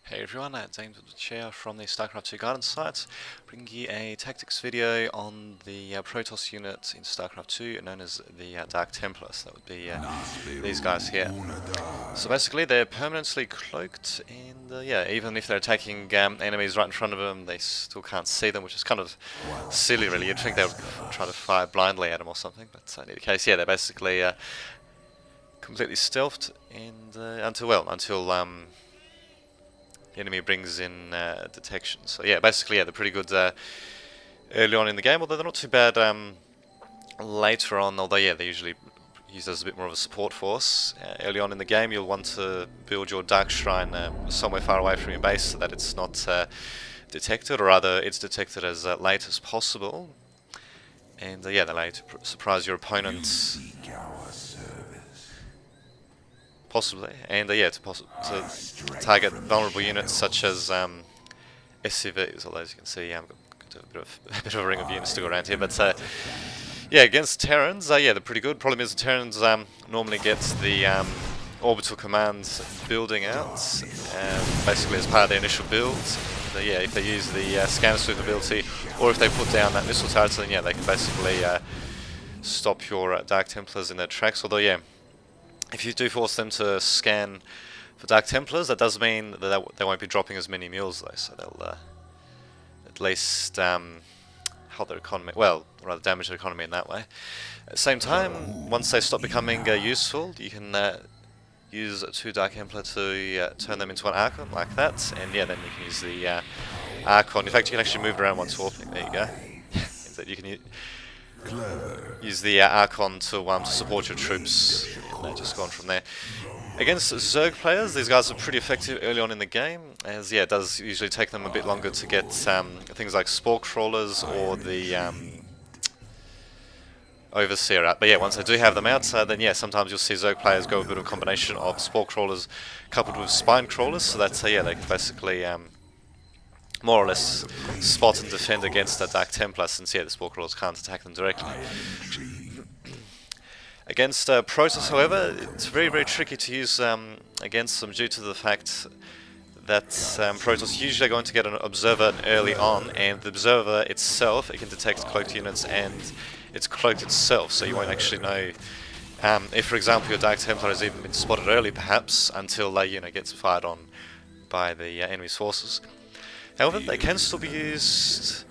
Hey everyone, James with the chair from the StarCraft 2 guidance site, bringing you a tactics video on the Protoss unit in StarCraft 2 known as the Dark Templar. So that would be these guys here. So basically they're permanently cloaked, and yeah, even if they're attacking enemies right in front of them, they still can't see them, which is kind of silly really. You'd think they would try to fire blindly at them or something, but in any case, yeah, they're basically completely stealthed, and until the enemy brings in detection. So yeah, basically, yeah, they're pretty good early on in the game, although they're not too bad later on, although yeah, they usually use as a bit more of a support force. Early on in the game, you'll want to build your Dark Shrine somewhere far away from your base so that it's not detected, or rather it's detected as late as possible. And yeah, they allow you to surprise your opponent. Possibly, and yeah, to target vulnerable units such as SCVs. Although as you can see, I've got a bit of a ring of units to go around here. But yeah, against Terrans, yeah, they're pretty good. Problem is, the Terrans normally get the orbital commands building out, basically as part of their initial build. Yeah, if they use the scanner sweep ability, or if they put down that missile turret, then yeah, they can basically stop your Dark Templars in their tracks. Although yeah, if you do force them to scan for Dark Templars, that does mean that they won't be dropping as many mules though, so they'll at least help their economy, well, rather damage their economy in that way. At the same time, once they stop becoming useful, you can use 2 Dark Templar to turn them into an Archon, like that, and yeah, then you can use the Archon. In fact, you can actually move around once warping, there you go. You can use the Archon to support your troops, and just go on from there. Against Zerg players, these guys are pretty effective early on in the game, as yeah, it does usually take them a bit longer to get things like Spore Crawlers or the Overseer out. But yeah, once they do have them out, then yeah, sometimes you'll see Zerg players go a bit of a combination of Spore Crawlers coupled with Spine Crawlers, so that's yeah, they can basically more or less spot and defend against the Dark Templar, since yeah, the Spore Crawlers can't attack them directly. Against Protoss, however, it's very, very tricky to use against them due to the fact that Protoss usually are going to get an Observer early on, and the Observer itself, it can detect cloaked units and it's cloaked itself, so you won't actually know if, for example, your Dark Templar has even been spotted early, perhaps, until they, gets fired on by the enemy's forces. However, they can still be used,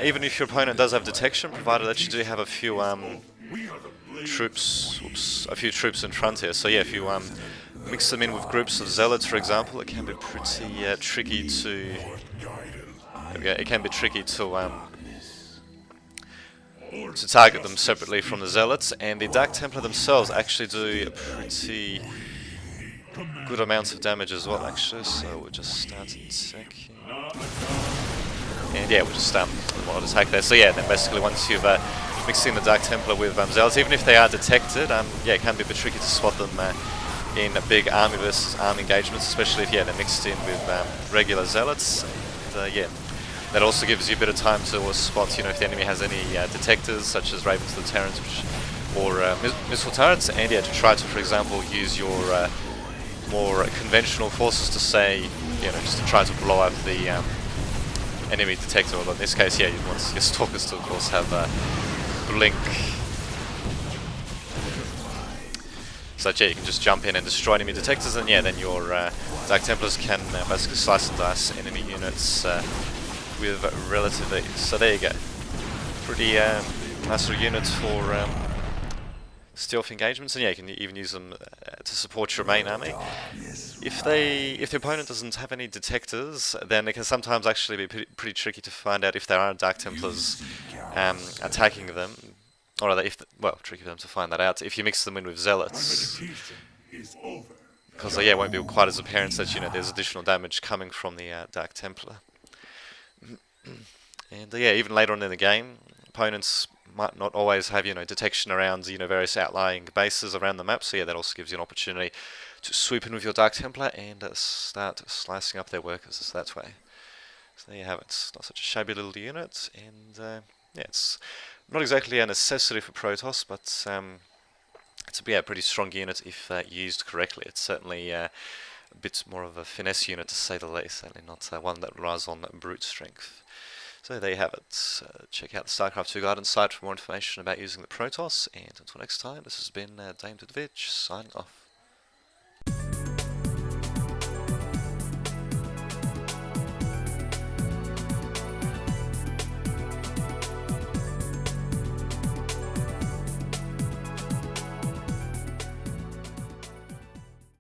even if your opponent does have detection, provided that you do have a few troops in front here. So yeah, if you mix them in with groups of zealots, for example, it can be pretty tricky to. It can be tricky to target them separately from the zealots, and the Dark Templar themselves actually do a pretty good amounts of damage as well, actually. So we'll just start attacking, and yeah, we'll just start one attack there. So yeah, then basically once you've mixing the Dark Templar with zealots, even if they are detected, yeah, it can be a bit tricky to spot them in big army versus army engagements, especially if they're mixed in with regular zealots. And, yeah, that also gives you a bit of time to spot, if the enemy has any detectors, such as Ravens of the Terrans, or missile turrets, and yeah, to try to, for example, use your more conventional forces to say, just to try to blow up the enemy detector. Although in this case, yeah, you want your stalkers to, of course, have blink, so yeah, you can just jump in and destroy enemy detectors, and yeah, then your Dark Templars can basically slice and dice enemy units with relative ease. So there you go, pretty nice little units for stealth engagements, and yeah, you can even use them to support your main army. If the opponent doesn't have any detectors, then it can sometimes actually be pretty tricky to find out if there are Dark Templars attacking them, or rather, tricky for them to find that out if you mix them in with zealots, because yeah, it won't be quite as apparent that there's additional damage coming from the Dark Templar. And yeah, even later on in the game, opponents might not always have detection around various outlying bases around the map, so yeah, that also gives you an opportunity to sweep in with your Dark Templar and start slicing up their workers that way. So there you have it. It's not such a shabby little unit, and yeah, it's not exactly a necessity for Protoss, but it's a pretty strong unit if used correctly. It's certainly a bit more of a finesse unit to say the least, and not one that relies on brute strength. So there you have it. Check out the StarCraft 2 guidance site for more information about using the Protoss, and until next time, this has been Dame to the Vidge, signing off.